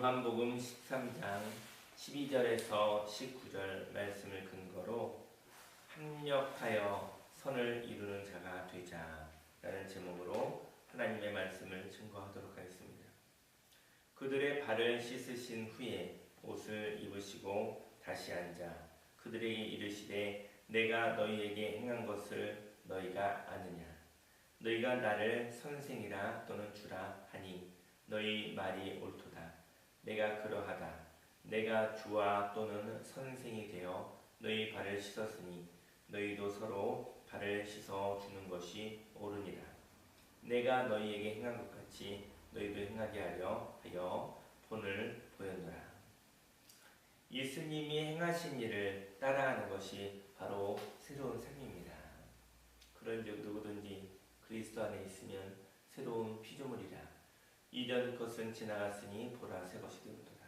요한복음 13장 12절에서 19절 말씀을 근거로 합력하여 선을 이루는 자가 되자 라는 제목으로 하나님의 말씀을 증거하도록 하겠습니다. 그들의 발을 씻으신 후에 옷을 입으시고 다시 앉아 그들에게 이르시되 내가 너희에게 행한 것을 너희가 아느냐. 너희가 나를 선생이라 또는 주라 하니 너희 말이 옳도다. 내가 그러하다. 내가 주와 또는 선생이 되어 너희 발을 씻었으니 너희도 서로 발을 씻어 주는 것이 옳으니라. 내가 너희에게 행한 것 같이 너희도 행하게 하려 하여 본을 보였노라. 예수님이 행하신 일을 따라하는 것이 바로 새로운 삶입니다. 그런즉 누구든지 그리스도 안에 있으면 새로운 피조물이라. 이전 것은 지나갔으니 보라 새 것이 되었도다.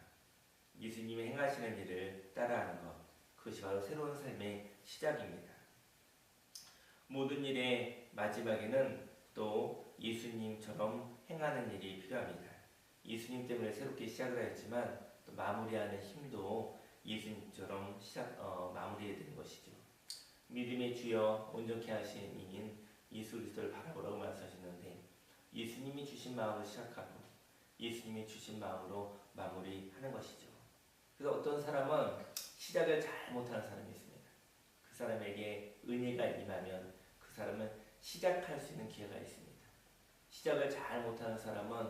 예수님이 행하시는 일을 따라하는 것, 그것이 바로 새로운 삶의 시작입니다. 모든 일의 마지막에는 또 예수님처럼 행하는 일이 필요합니다. 예수님 때문에 새롭게 시작을 했지만 또 마무리하는 힘도 예수님처럼 마무리해야 되는 것이죠. 믿음의 주여 온전케 하시는 이인 예수 그리스도를 바라보라고 말씀하셨는데 예수님이 주신 마음으로 시작하고 예수님이 주신 마음으로 마무리하는 것이죠. 그래서 어떤 사람은 시작을 잘 못하는 사람이 있습니다. 그 사람에게 은혜가 임하면 그 사람은 시작할 수 있는 기회가 있습니다. 시작을 잘 못하는 사람은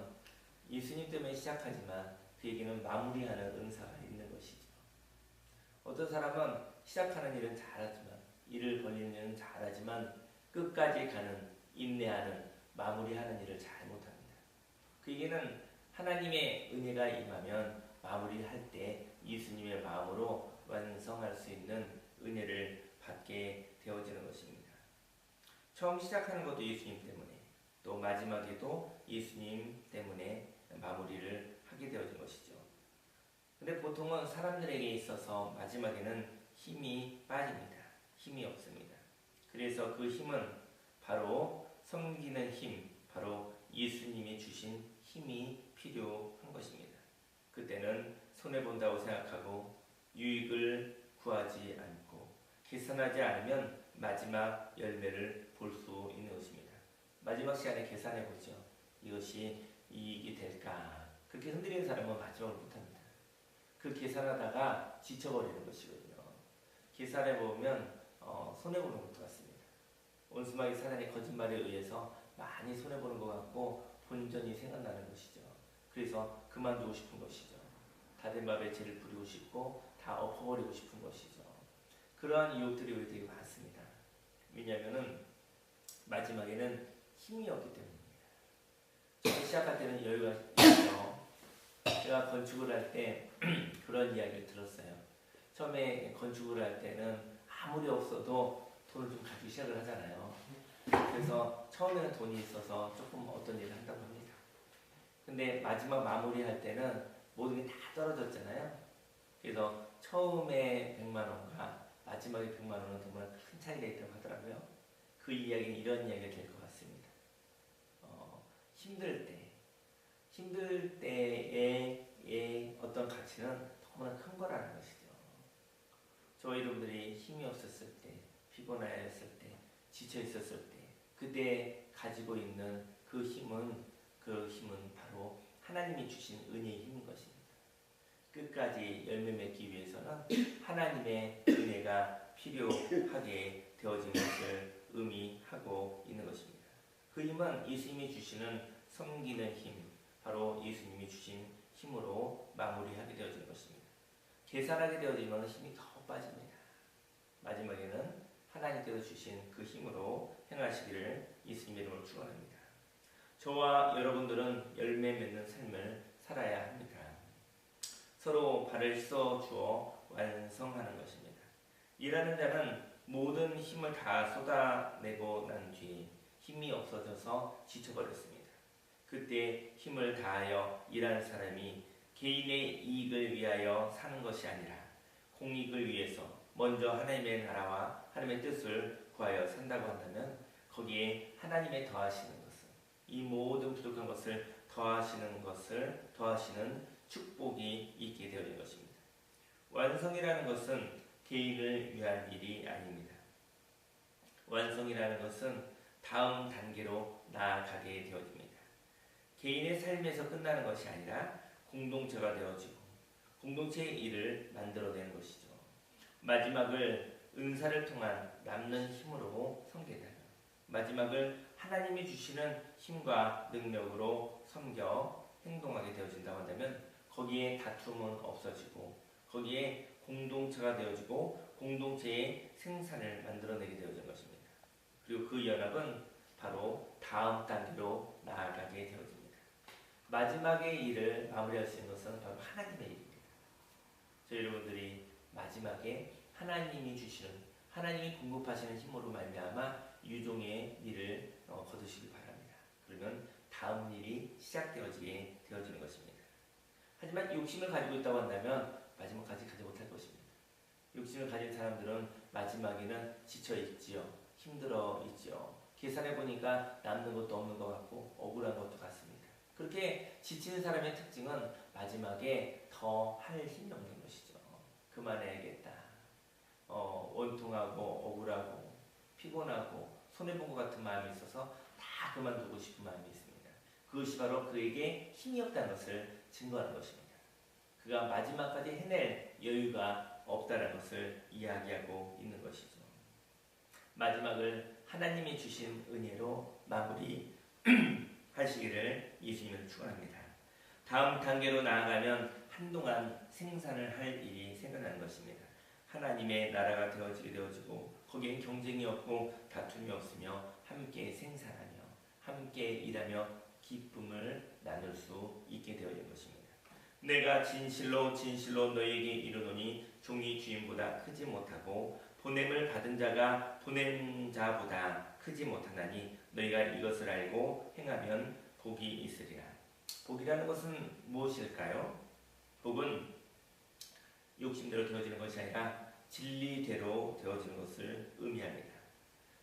예수님 때문에 시작하지만 그에게는 마무리하는 은사가 있는 것이죠. 어떤 사람은 시작하는 일은 잘하지만 일을 벌리는 일은 잘하지만 끝까지 가는 인내하는 마무리하는 일을 잘 못합니다. 그에게는 하나님의 은혜가 임하면 마무리할 때 예수님의 마음으로 완성할 수 있는 은혜를 받게 되어지는 것입니다. 처음 시작하는 것도 예수님 때문에 또 마지막에도 예수님 때문에 마무리를 하게 되어진 것이죠. 근데 보통은 사람들에게 있어서 마지막에는 힘이 빠집니다. 힘이 없습니다. 그래서 그 힘은 바로 섬기는 힘, 바로 예수님이 주신 힘이 필요한 것입니다. 그때는 손해본다고 생각하고 유익을 구하지 않고 계산하지 않으면 마지막 열매를 볼 수 있는 것입니다. 마지막 시간에 계산해보죠. 이것이 이익이 될까? 그렇게 흔들리는 사람은 마지막을 못합니다. 그 계산하다가 지쳐버리는 것이거든요. 계산해보면 손해보는 것도 같습니다. 온수막이 사단의 거짓말에 의해서 많이 손해보는 것 같고 본전이 생각나는 것이죠. 그래서 그만두고 싶은 것이죠. 다된 밥에 죄를 부리고 싶고 다 엎어버리고 싶은 것이죠. 그러한 유혹들이 우리 되게 많습니다. 왜냐하면 마지막에는 힘이 없기 때문입니다. 처음 시작할 때는 여유가 있죠. 제가 건축을 할 때 그런 이야기를 들었어요. 처음에 건축을 할 때는 아무리 없어도 돈을 좀 가지고 시작을 하잖아요. 그래서 처음에는 돈이 있어서 조금 어떤 일을 한다고 합니다. 근데 마지막 마무리할 때는 모든 게 다 떨어졌잖아요. 그래서 처음에 100만 원과 마지막에 100만 원은 정말 큰 차이가 있다고 하더라고요. 그 이야기는 이런 이야기가 될 것 같습니다. 힘들 때의 어떤 가치는 너무나 큰 거라는 것이죠. 저희 여러분들이 힘이 없었을 때, 피곤하였을 때, 지쳐 있었을 때, 그때 가지고 있는 그 힘은 바로 하나님이 주신 은혜의 힘인 것입니다. 끝까지 열매 맺기 위해서는 하나님의 은혜가 필요하게 되어진 것을 의미하고 있는 것입니다. 그 힘은 예수님이 주시는 섬기는 힘, 바로 예수님이 주신 힘으로 마무리하게 되어지는 것입니다. 계산하게 되어지면 힘이 더 빠집니다. 마지막에는 하나님께서 주신 그 힘으로 행하시기를 예수님의 이름으로 축원합니다. 저와 여러분들은 열매 맺는 삶을 살아야 합니다. 서로 발을 씻어 주어 완성하는 것입니다. 일하는 자는 모든 힘을 다 쏟아내고 난 뒤에 힘이 없어져서 지쳐버렸습니다. 그때 힘을 다하여 일하는 사람이 개인의 이익을 위하여 사는 것이 아니라 공익을 위해서 먼저 하나님의 나라와 하나님의 뜻을 구하여 산다고 한다면 거기에 하나님의 더하시는 것을, 이 모든 부족한 것을 더하시는 축복이 있게 되어진 것입니다. 완성이라는 것은 개인을 위한 일이 아닙니다. 완성이라는 것은 다음 단계로 나아가게 되어집니다. 개인의 삶에서 끝나는 것이 아니라 공동체가 되어지고 공동체의 일을 만들어내는 것이죠. 마지막을 은사를 통한 남는 힘으로 섬기다. 마지막을 하나님이 주시는 힘과 능력으로 섬겨 행동하게 되어진다고 한다면 거기에 다툼은 없어지고 거기에 공동체가 되어지고 공동체의 생산을 만들어내게 되어진 것입니다. 그리고 그 연합은 바로 다음 단계로 나아가게 되어집니다. 마지막의 일을 마무리할 수 있는 것은 바로 하나님의 일입니다. 저희 여러분들이 마지막에 하나님이 주시는 하나님이 공급하시는 힘으로 말미암아 유종의 일을 거두시기 바랍니다. 그러면 다음 일이 시작되어지게 되어지는 것입니다. 하지만 욕심을 가지고 있다고 한다면 마지막까지 가지 못할 것입니다. 욕심을 가진 사람들은 마지막에는 지쳐 있지요. 힘들어 있지요. 계산해 보니까 남는 것도 없는 것 같고 억울한 것도 같습니다. 그렇게 지치는 사람의 특징은 마지막에 더 할 힘이 없는 것이죠. 그만해야겠다. 원통하고 억울하고 피곤하고 손해본 것 같은 마음이 있어서 다 그만두고 싶은 마음이 있습니다. 그것이 바로 그에게 힘이 없다는 것을 증거하는 것입니다. 그가 마지막까지 해낼 여유가 없다는 것을 이야기하고 있는 것이죠. 마지막을 하나님이 주신 은혜로 마무리 하시기를 예수님을 축원합니다. 다음 단계로 나아가면 한동안 생산을 할 일이 생겨나는 것입니다. 하나님의 나라가 되어지고 거기엔 경쟁이 없고 다툼이 없으며 함께 생산하며 함께 일하며 기쁨을 나눌 수 있게 되어 있는 것입니다. 내가 진실로 너희에게 이르노니 종이 주인보다 크지 못하고 보냄을 받은 자가 보낸 자보다 크지 못하나니 너희가 이것을 알고 행하면 복이 있으리라. 복이라는 것은 무엇일까요? 복은 욕심대로 되어지는 것이 아니라 진리대로 되어지는 것을 의미합니다.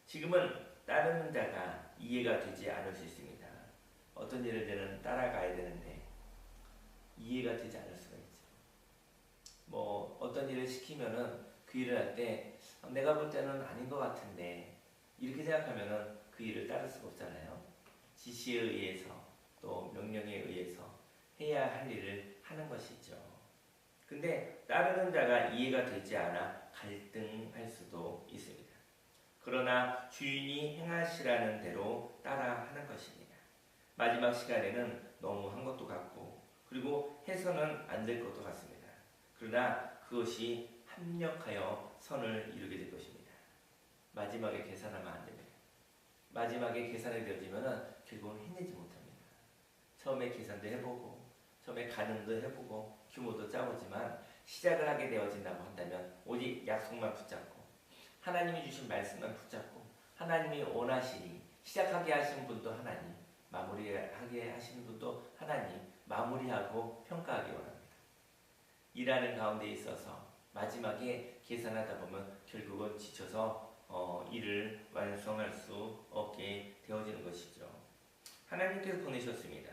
지금은 따르는 자가 이해가 되지 않을 수 있습니다. 어떤 일을 되는 따라가야 되는데 이해가 되지 않을 수가 있죠. 어떤 일을 시키면은 그 일을 할 때 내가 볼 때는 아닌 것 같은데 이렇게 생각하면은 그 일을 따를 수가 없잖아요. 지시에 의해서 또 명령에 의해서 해야 할 일을 하는 것이죠. 근데 따르는 자가 이해가 되지 않아 갈등할 수도 있습니다. 그러나 주인이 행하시라는 대로 따라하는 것입니다. 마지막 시간에는 너무 한 것도 같고 그리고 해서는 안 될 것도 같습니다. 그러나 그것이 합력하여 선을 이루게 될 것입니다. 마지막에 계산하면 안 됩니다. 마지막에 계산이 되어지면 결국은 해내지 못합니다. 처음에 계산도 해보고 처음에 가늠도 해보고 규모도 짜보지만 시작을 하게 되어진다고 한다면 오직 약속만 붙잡고 하나님이 주신 말씀만 붙잡고 하나님이 원하시니 시작하게 하신 분도 하나님, 마무리하게 하시는 분도 하나님, 마무리하고 평가하기 원합니다. 일하는 가운데 있어서 마지막에 계산하다 보면 결국은 지쳐서 일을 완성할 수 없게 되어지는 것이죠. 하나님께서 보내셨습니다.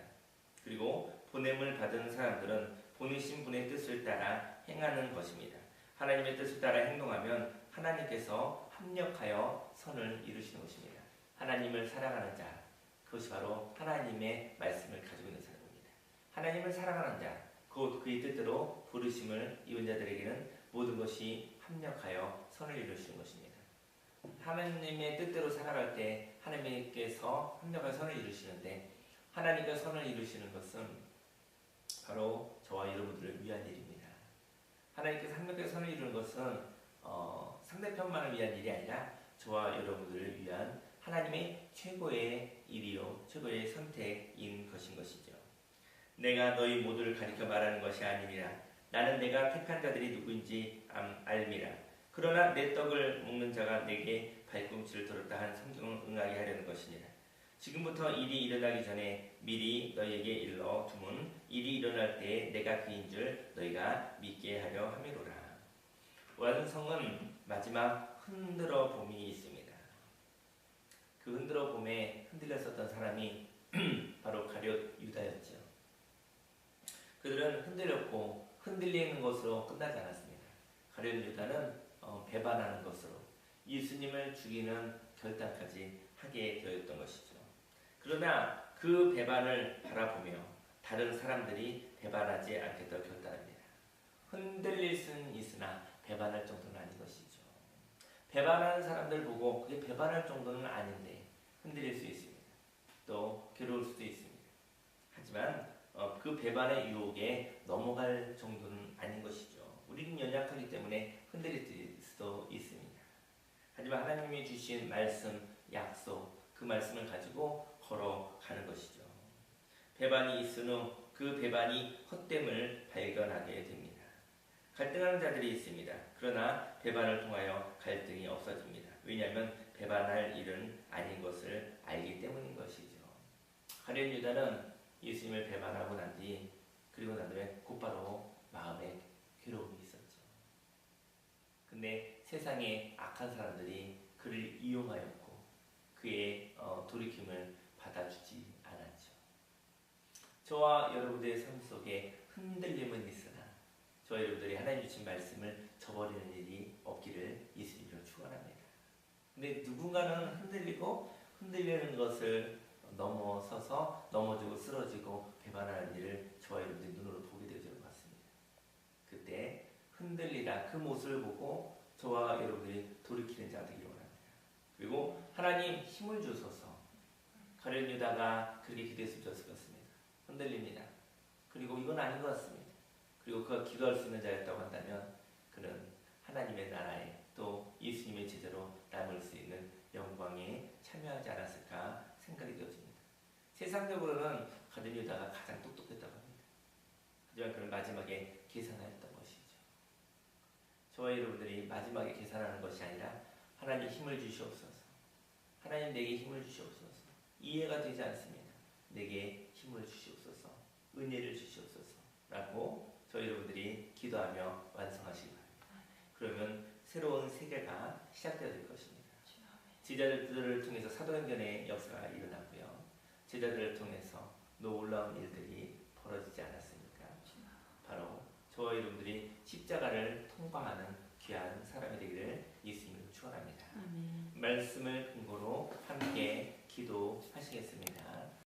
그리고 보냄을 받은 사람들은 보내신 분의 뜻을 따라 행하는 것입니다. 하나님의 뜻을 따라 행동하면 하나님께서 합력하여 선을 이루시는 것입니다. 하나님을 사랑하는 자, 그것이 바로 하나님의 말씀을 가지고 있는 사람입니다. 하나님을 사랑하는 자, 곧 그의 뜻대로 부르심을 입은 자들에게는 모든 것이 합력하여 선을 이루시는 것입니다. 하나님의 뜻대로 살아갈 때 하나님께서 합력하여 선을 이루시는데 하나님께서 선을 이루시는 것은 바로 저와 여러분들을 위한 일입니다. 하나님께서 합력하여 선을 이루는 것은 상대편만을 위한 일이 아니라 저와 여러분들을 위한 하나님의 최고의 일이요 최고의 선택인 것인 것이죠. 내가 너희 모두를 가리켜 말하는 것이 아니니라. 나는 내가 택한 자들이 누구인지 알미라. 그러나 내 떡을 먹는 자가 내게 발꿈치를 들었다 한 성경을 응하게 하려는 것이니라. 지금부터 일이 일어나기 전에 미리 너희에게 일러 두면 일이 일어날 때에 내가 그인 줄 너희가 믿게 하려 함이로라. 완성은 마지막 흔들어 봄이 있습니다. 그 흔들어 봄에 흔들렸었던 사람이 바로 가룟 유다였죠. 그들은 흔들렸고 흔들리는 것으로 끝나지 않았습니다. 가룟 유다는 배반하는 것으로 예수님을 죽이는 결단까지 하게 되었던 것이죠. 그러나 그 배반을 바라보며 다른 사람들이 배반하지 않겠다고 결단합니다. 흔들릴 수는 있으나 배반할 정도는 아닌 것이죠. 배반하는 사람들 보고 그게 배반할 정도는 아닌데 흔들릴 수 있습니다. 또 괴로울 수도 있습니다. 하지만 그 배반의 유혹에 넘어갈 정도는 아닌 것이죠. 우리는 연약하기 때문에 흔들릴 수도 있습니다. 하지만 하나님이 주신 말씀, 약속, 그 말씀을 가지고 걸어가는 것이죠. 배반이 있은 후 그 배반이 헛됨을 발견하게 됩니다. 갈등하는 자들이 있습니다. 그러나 배반을 통하여 갈등이 없어집니다. 왜냐하면 배반할 일은 아닌 것을 알기 때문인 것이죠. 가룟 유다는 예수님을 배반하고 난 뒤 그리고 난 후에 곧바로 마음에 괴로움이 있었죠. 근데 세상에 악한 사람들이 그를 이용하였고 그의 돌이킴을 받아주지 않았죠. 저와 여러분들의 삶 속에 흔들림은 있으나 저와 여러분들이 하나님 주신 말씀을 저버리는 일이 없기를 예수님으로 축원합니다. 근데 누군가는 흔들리고 흔들리는 것을 넘어서서 넘어지고 쓰러지고 배반하는 일을 저와 여러분들이 눈으로 보게 되는 것 같습니다. 그때 흔들리다 그 모습을 보고 저와 여러분들이 돌이키는 자 되기를 원합니다. 그리고 하나님 힘을 주소서. 가룟 유다가 그렇게 기도했으면 좋겠습니다. 흔들립니다. 그리고 이건 아닌 것 같습니다. 그리고 그가 기도할 수 있는 자였다고 한다면 그는 하나님의 나라에 또 예수님의 제자로 남을 수 있는 영광에 참여하지 않았을까 생각이 되어집니다. 세상적으로는 가룟 유다가 가장 똑똑했다고 합니다. 하지만 그는 마지막에 계산하였던 것이죠. 저와 여러분들이 마지막에 계산하는 것이 아니라 하나님 힘을 주시옵소서. 하나님 내게 힘을 주시옵소서. 이해가 되지 않습니다. 내게 힘을 주시옵소서. 은혜를 주시옵소서. 라고 저희 여러분들이 기도하며 완성하시기 바랍니다. 그러면 새로운 세계가 시작될 것입니다. 제자들을 통해서 사도행전의 역사가 일어나고요. 제자들을 통해서 놀라운 일들이 벌어지지 않았습니까? 바로 저와 여러분들이 십자가를 통과하는 귀한 사람이 되기를 예수님으로 축원합니다. 말씀을 근거로 함께 기도하시겠습니다.